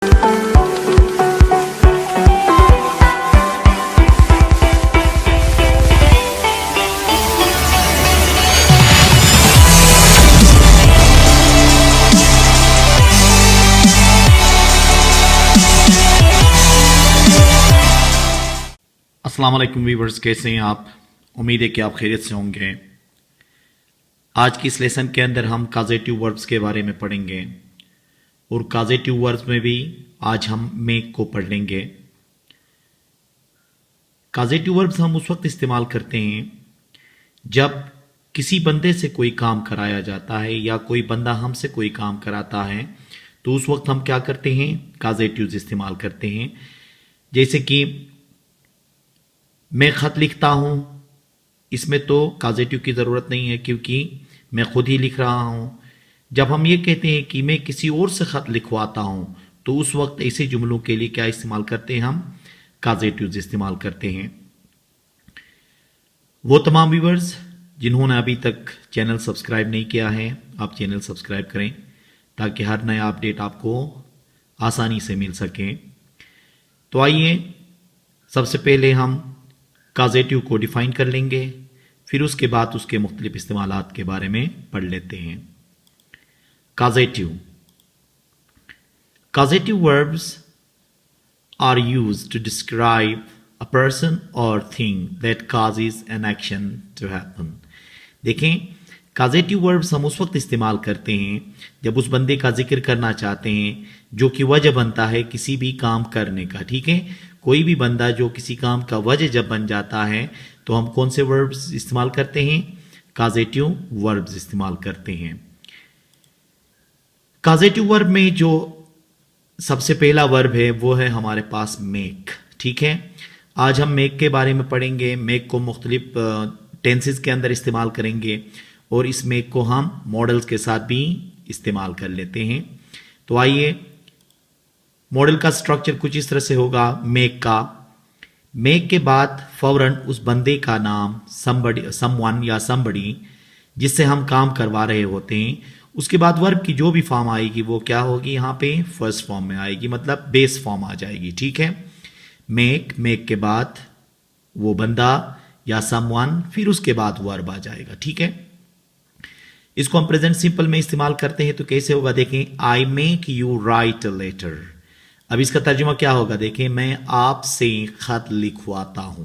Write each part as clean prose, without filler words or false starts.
अस्सलाम वालेकुम व्यूअर्स, कैसे हैं आप? उम्मीद है कि आप खैरियत से होंगे। आज की इस लेसन के अंदर हम काजेटिव वर्ब्स के बारे में पढ़ेंगे और काजेटिव वर्ब्स में भी आज हम मेक को पढ़ लेंगे। काजेटिव वर्ब्स हम उस वक्त इस्तेमाल करते हैं जब किसी बंदे से कोई काम कराया जाता है या कोई बंदा हमसे कोई काम कराता है, तो उस वक्त हम क्या करते हैं? काजेटिव्स इस्तेमाल करते हैं। जैसे कि मैं खत लिखता हूं, इसमें तो काजेटिव की जरूरत नहीं है क्योंकि मैं खुद ही लिख रहा हूं। जब हम ये कहते हैं कि मैं किसी और से खत लिखवाता हूं, तो उस वक्त ऐसे जुमलों के लिए क्या इस्तेमाल करते हैं? हम काजेटिव्स इस्तेमाल करते हैं। वो तमाम व्यूअर्स जिन्होंने अभी तक चैनल सब्सक्राइब नहीं किया है, आप चैनल सब्सक्राइब करें ताकि हर नया अपडेट आपको आसानी से मिल सके। तो आइए सबसे पहले हम काजेटिव को डिफाइन कर लेंगे, फिर उसके बाद उसके मुख्तलिफ इस्तेमालात के बारे में पढ़ लेते हैं। Causative verbs are used to describe a person और thing that causes an action to happen. देखें, काजेटिव वर्ब्स हम उस वक्त इस्तेमाल करते हैं जब उस बंदे का जिक्र करना चाहते हैं जो कि वजह बनता है किसी भी काम करने का। ठीक है, कोई भी बंदा जो किसी काम का वजह जब बन जाता है तो हम कौन से वर्ब्स इस्तेमाल करते हैं? काजेटिव वर्ब्स इस्तेमाल करते हैं। काजेटिव वर्ब में जो सबसे पहला वर्ब है वो है हमारे पास मेक। ठीक है, आज हम मेक के बारे में पढ़ेंगे। मेक को मुख्तलिफ टेंसेस के अंदर इस्तेमाल करेंगे और इस मेक को हम मॉडल्स के साथ भी इस्तेमाल कर लेते हैं। तो आइए, मॉडल का स्ट्रक्चर कुछ इस तरह से होगा। मेक के बाद फौरन उस बंदे का नाम समवन या समबडी जिससे हम काम करवा रहे होते हैं, उसके बाद वर्ब की जो भी फॉर्म आएगी वो क्या होगी? यहाँ पे फर्स्ट फॉर्म में आएगी, मतलब बेस फॉर्म आ जाएगी। ठीक है, मेक के बाद वो बंदा या समवन, फिर उसके बाद वर्ब आ जाएगा। ठीक है, इसको हम प्रेजेंट सिंपल में इस्तेमाल करते हैं तो कैसे होगा? देखें, I make you write a letter. अब इसका तर्जुमा क्या होगा? देखें, मैं आपसे खत लिखवाता हूं।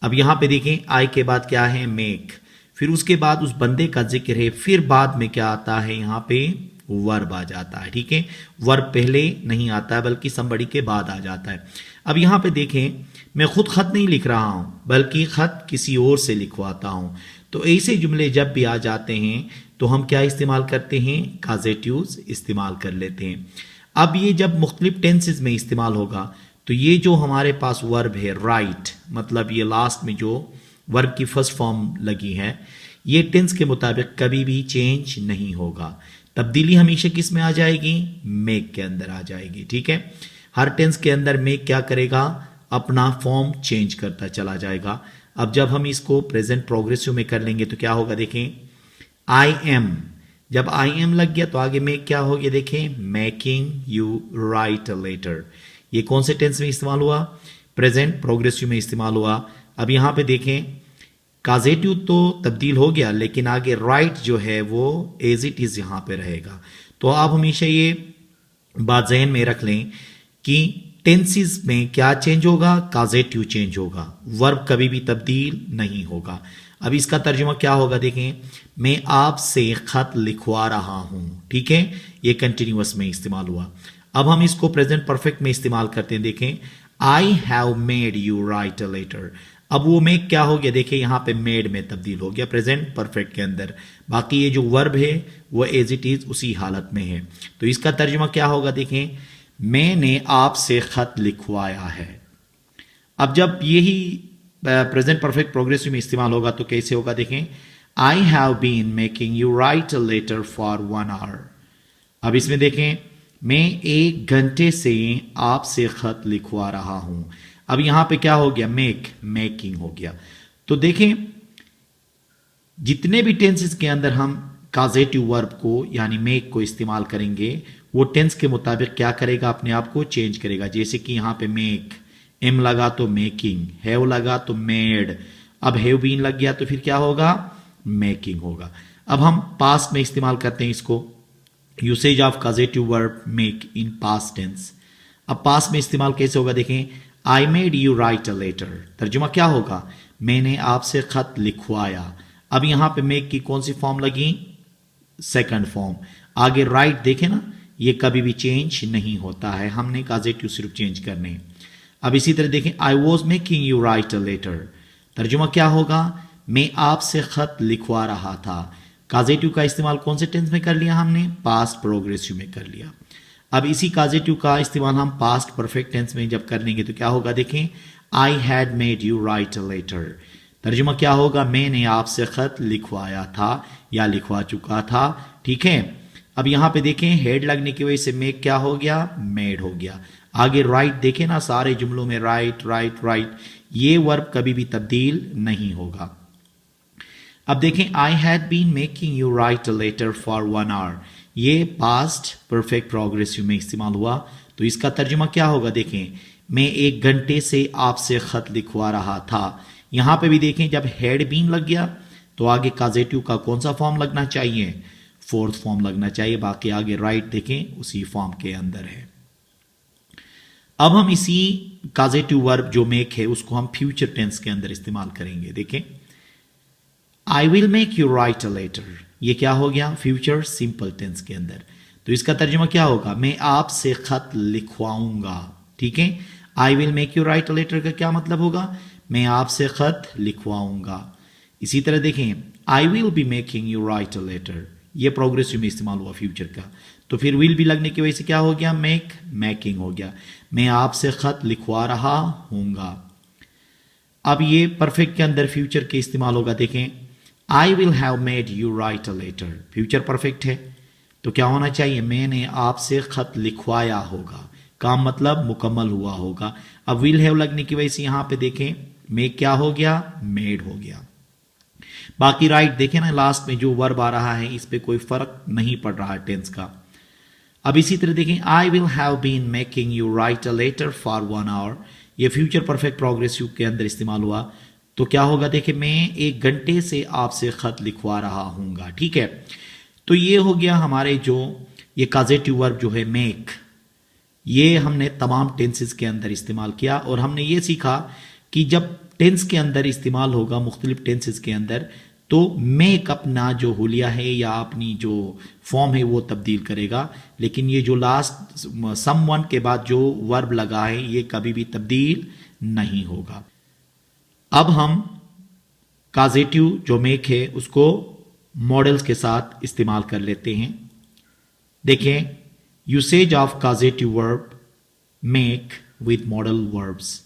अब यहां पे देखें, आई के बाद क्या है? मेक, फिर उसके बाद उस बंदे का जिक्र है, फिर बाद में क्या आता है? यहां पे वर्ब आ जाता है। ठीक है, वर्ब पहले नहीं आता है बल्कि समबड़ी के बाद आ जाता है। अब यहां पे देखें, मैं खुद खत नहीं लिख रहा हूं बल्कि खत किसी और से लिखवाता हूं। तो ऐसे जुमले जब भी आ जाते हैं तो हम क्या इस्तेमाल करते हैं? काजेटिव्स इस्तेमाल कर लेते हैं। अब ये जब मुख्तलिफ टेंसेस में इस्तेमाल होगा तो ये जो हमारे पास वर्ब है राइट, मतलब ये लास्ट में जो वर्ब की फर्स्ट फॉर्म लगी है, ये टेंस के मुताबिक कभी भी चेंज नहीं होगा। तब्दीली हमेशा किस में आ जाएगी? मेक के अंदर आ जाएगी। ठीक है, हर टेंस के अंदर मेक क्या करेगा? अपना फॉर्म चेंज करता चला जाएगा। अब जब हम इसको प्रेजेंट प्रोग्रेसिव में कर लेंगे तो क्या होगा? देखें, आई एम, जब आई एम लग गया तो आगे में क्या हो गया? देखें, making you write a letter. ये कौन से टेंस में इस्तेमाल हुआ? प्रेजेंट प्रोग्रेसिव में इस्तेमाल हुआ। अब यहां पे देखें, काजेटिव तो तब्दील हो गया लेकिन आगे राइट जो है वो एज इट इज यहां पे रहेगा। तो आप हमेशा ये बात जहन में रख लें कि टेंसेस में क्या चेंज होगा? काजेटिव चेंज होगा, वर्ब कभी भी तब्दील नहीं होगा। अब इसका तर्जुमा क्या होगा? देखें, मैं आपसे खत लिखवा रहा हूं। ठीक है, ये कंटिन्यूअस में इस्तेमाल हुआ। अब हम इसको प्रेजेंट परफेक्ट में इस्तेमाल करते हैं। देखें, I have made you write a letter. अब वो मेक क्या हो गया? देखिए, यहां पे मेड में तब्दील हो गया प्रेजेंट परफेक्ट के अंदर। बाकी ये जो वर्ब है वो एज इट इज उसी हालत में है। तो इसका तर्जुमा क्या होगा? देखें, मैंने आपसे खत लिखवाया है। अब जब यही प्रेजेंट परफेक्ट प्रोग्रेसिव में इस्तेमाल होगा तो कैसे होगा? देखें, I have been making you write a letter for 1 hour। अब इसमें देखें, मैं 1 घंटे से आपसे खत लिखवा रहा हूं। अब यहां पे क्या हो गया? मेकिंग हो गया। तो देखें, जितने भी टेंसेस के अंदर हम काजेटिव वर्ब को यानी मेक को इस्तेमाल करेंगे वो टेंस के मुताबिक क्या करेगा, अपने आप को चेंज करेगा। जैसे कि यहां पे मेक, एम लगा तो मेकिंग, हैव लगा तो मेड, अब हैव बीन लग गया तो फिर क्या होगा, मेकिंग होगा। अब हम पास्ट में इस्तेमाल करते हैं इसको, usage of causative verb make in past tense. अब पास्ट में इस्तेमाल कैसे होगा देखें, I made you write a letter, तर्जुमा क्या होगा, मैंने आपसे खत लिखवाया। अब यहां पे मेक की कौन सी फॉर्म लगी, सेकंड फॉर्म। आगे राइट देखें ना, ये कभी भी चेंज नहीं होता है, हमने कॉजेटिव सिर्फ चेंज करने हैं। अब इसी तरह देखें, I was making you write a letter, तर्जुमा क्या होगा, मैं आपसे खत लिखवा रहा था। कॉजेटिव का इस्तेमाल कौन से टेंस में कर लिया हमने, पास्ट प्रोग्रेसिव में कर लिया। अब इसी कॉजेटिव का इस्तेमाल हम पास्ट परफेक्ट टेंस में जब कर लेंगे तो क्या होगा देखें, I had made you write a letter, तर्जुमा क्या होगा, मैंने आपसे खत लिखवाया था या लिखवा चुका था। ठीक है, अब यहां पे देखें हेड लगने की वजह से मेक क्या हो गया, मेड हो गया। आगे राइट देखें ना, सारे जुमलों में राइट राइट राइट, ये वर्ब कभी भी तब्दील नहीं होगा। अब देखें, I had been making you write a letter for 1 hour, ये पास्ट परफेक्ट प्रोग्रेसिव में इस्तेमाल हुआ, तो इसका तर्जुमा क्या होगा देखें, मैं 1 घंटे से आपसे खत लिखवा रहा था। यहां पे भी देखें, जब हैड बीन लग गया तो आगे कॉजेटिव का कौन सा फॉर्म लगना चाहिए, फोर्थ फॉर्म लगना चाहिए। बाकी आगे राइट देखें उसी फॉर्म के अंदर है। अब हम इसी कॉजेटिव वर्ब जो मेक है उसको हम फ्यूचर टेंस के अंदर इस्तेमाल करेंगे। देखें, I will make you write a letter, ये क्या हो गया, फ्यूचर सिंपल टेंस के अंदर। तो इसका तर्जुमा क्या होगा, मैं आपसे खत लिखवाऊंगा। ठीक है, I will make you write a letter का क्या मतलब होगा, मैं आपसे खत लिखवाऊंगा। इसी तरह देखें, I will be making you write a letter, ये प्रोग्रेसिव में इस्तेमाल हुआ फ्यूचर का, तो फिर विल भी लगने की वजह से क्या हो गया, मेक, मेकिंग हो गया, मैं आपसे खत लिखवा रहा हूंगा। अब ये परफेक्ट के अंदर फ्यूचर के इस्तेमाल होगा। देखें, I will have made you write a letter, future perfect है तो क्या होना चाहिए, मैंने आपसे खत लिखवाया होगा, काम मतलब मुकम्मल हुआ होगा। अब विल हैव लगने की वजह से यहां पे देखें मेक क्या हो गया, मेड हो गया। बाकी राइट देखें ना, लास्ट में जो वर्ब आ रहा है इस पे कोई फर्क नहीं पड़ रहा है टेंस का। अब इसी तरह देखें, I will have been making you write a letter for 1 hour, ये फ्यूचर परफेक्ट प्रोग्रेसिव के अंदर इस्तेमाल हुआ, तो क्या होगा देखिए, मैं 1 घंटे से आपसे खत लिखवा रहा हूंगा। ठीक है, तो ये हो गया हमारे जो ये कॉजेटिव वर्ब जो है मेक, ये हमने तमाम टेंसेस के अंदर इस्तेमाल किया और हमने ये सीखा कि जब टेंस के अंदर इस्तेमाल होगा मुख्तलिफ टेंसेस के अंदर, तो मेक अपना जो हुलिया है या अपनी जो फॉर्म है वो तब्दील करेगा, लेकिन ये जो लास्ट समवन के बाद जो वर्ब लगा है ये कभी भी तब्दील नहीं होगा। अब हम कॉजेटिव जो मेक है उसको मॉडल्स के साथ इस्तेमाल कर लेते हैं। देखें, usage of causative verb make with modal verbs.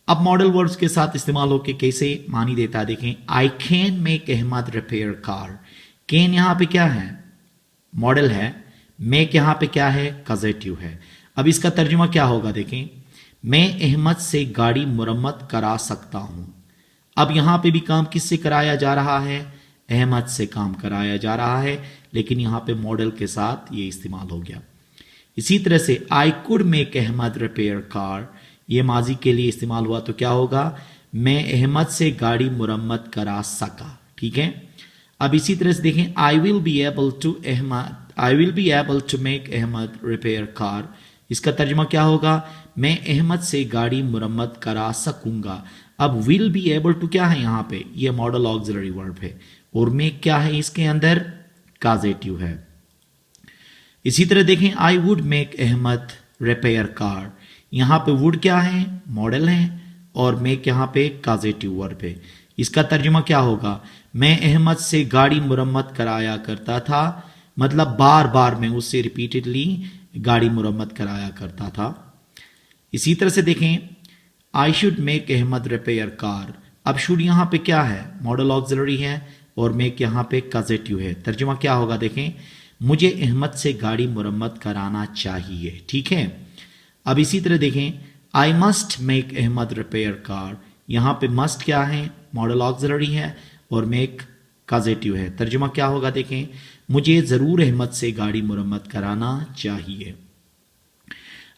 अब मॉडल वर्ब्स के साथ इस्तेमाल होकर कैसे मानी देता है। देखें, I can make Ahmed repair car, can यहां पे क्या है, मॉडल है, मेक यहां पे क्या है, कॉजेटिव है। अब इसका तर्जुमा क्या होगा, देखें, मैं अहमद से गाड़ी मुरम्मत करा सकता हूं। अब यहां पे भी काम किससे कराया जा रहा है, अहमद से काम कराया जा रहा है, लेकिन यहां पे मॉडल के साथ ये इस्तेमाल हो गया। इसी तरह से I could make Ahmed repair car, ये माजी के लिए इस्तेमाल हुआ, तो क्या होगा, मैं अहमद से गाड़ी मुरम्मत करा सका। ठीक है, अब इसी तरह से देखें, I will be able to make Ahmed repair car, इसका तर्जुमा क्या होगा, मैं अहमद से गाड़ी मुरम्मत करा सकूंगा। अब विल बी एबल टू क्या है यहां पे, ये मॉडल ऑक्सिलरी वर्ब है और मेक क्या है इसके अंदर, कॉजेटिव है। इसी तरह देखें, I would make Ahmed repair car, यहां पे वुड क्या है, मॉडल है, और मेक यहां पे कॉजेटिव वर्ब है। इसका तर्जुमा क्या होगा, मैं अहमद से गाड़ी मुरम्मत कराया करता था, मतलब बार बार मैं उससे रिपीटेडली गाड़ी मुरम्मत कराया करता था। इसी तरह से देखें, I should make Ahmed repair car, अब शुड यहां पे क्या है, मॉडल ऑक्सिलरी है, और मेक यहां पे कॉजेटिव है। तर्जुमा क्या होगा, देखें, मुझे अहमद से गाड़ी मुरम्मत कराना चाहिए। ठीक है, अब इसी तरह देखें, I must make Ahmed repair car, यहां पे मस्ट क्या है, मॉडल ऑक्सिलरी है, और मेक काजेटिव है। तर्जुमा क्या होगा देखें, मुझे जरूर अहमद से गाड़ी मुरम्मत कराना चाहिए।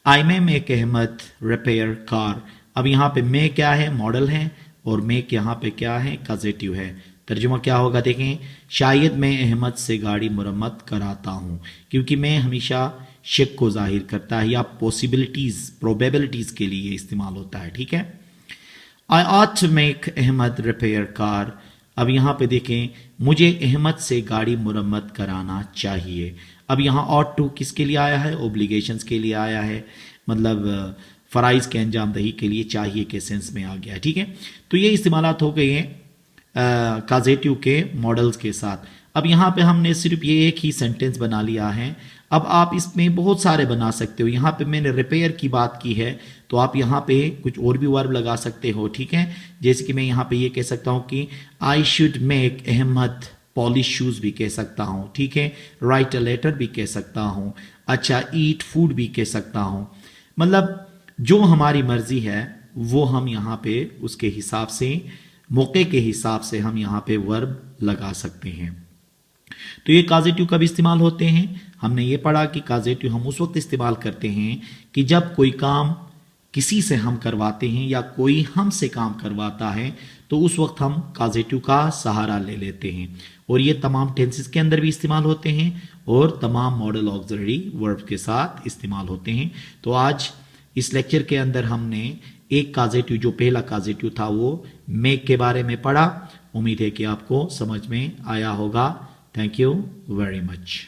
I may make Ahmed repair car. अब यहाँ पे मे क्या है, मॉडल है, और मेक यहाँ पे क्या है, काजेटिव है। तर्जुमा क्या होगा देखें, शायद मैं अहमद से गाड़ी मुरम्मत कराता हूँ, क्योंकि मैं हमेशा शक को जाहिर करता है या पॉसिबिलिटीज प्रोबेबिलिटीज के लिए इस्तेमाल होता है। ठीक है, I ought to make Ahmed repair car. अब यहाँ पे देखें, मुझे अहमद से गाड़ी मुरम्मत कराना चाहिए। अब यहाँ ऑट टू किसके लिए आया है, ओब्लिगेशंस के लिए आया है, मतलब फराइज के अंजाम दही के लिए चाहिए के सेंस में आ गया है। ठीक है, तो ये इस्तेमालात हो गए हैं काजेटिव के मॉडल्स के साथ। अब यहाँ पे हमने सिर्फ ये एक ही सेंटेंस बना लिया है। अब आप इसमें बहुत सारे बना सकते हो। यहाँ पे मैंने रिपेयर की बात की है, तो आप यहाँ पे कुछ और भी वर्ब लगा सकते हो। ठीक है, जैसे कि मैं यहाँ पे ये कह सकता हूँ कि I should make Ahmed polish shoes भी कह सकता हूँ। ठीक है, राइट अ लेटर भी कह सकता हूँ। अच्छा, ईट फूड भी कह सकता हूँ। मतलब जो हमारी मर्जी है वो हम यहाँ पे उसके हिसाब से, मौके के हिसाब से हम यहाँ पे वर्ब लगा सकते हैं। तो ये काजेटिव कब इस्तेमाल होते हैं, हमने ये पढ़ा कि काजेटिव हम उस वक्त इस्तेमाल करते हैं कि जब कोई काम किसी से हम करवाते हैं या कोई हमसे काम करवाता है, तो उस वक्त हम काजेटिव का सहारा ले लेते हैं। और ये तमाम टेंसेस के अंदर भी इस्तेमाल होते हैं और तमाम मॉडल ऑक्सिलरी वर्ब के साथ इस्तेमाल होते हैं। तो आज इस लेक्चर के अंदर हमने एक काजेटिव, जो पहला काजेटिव था वो मेक के बारे में पढ़ा। उम्मीद है कि आपको समझ में आया होगा। Thank you very much.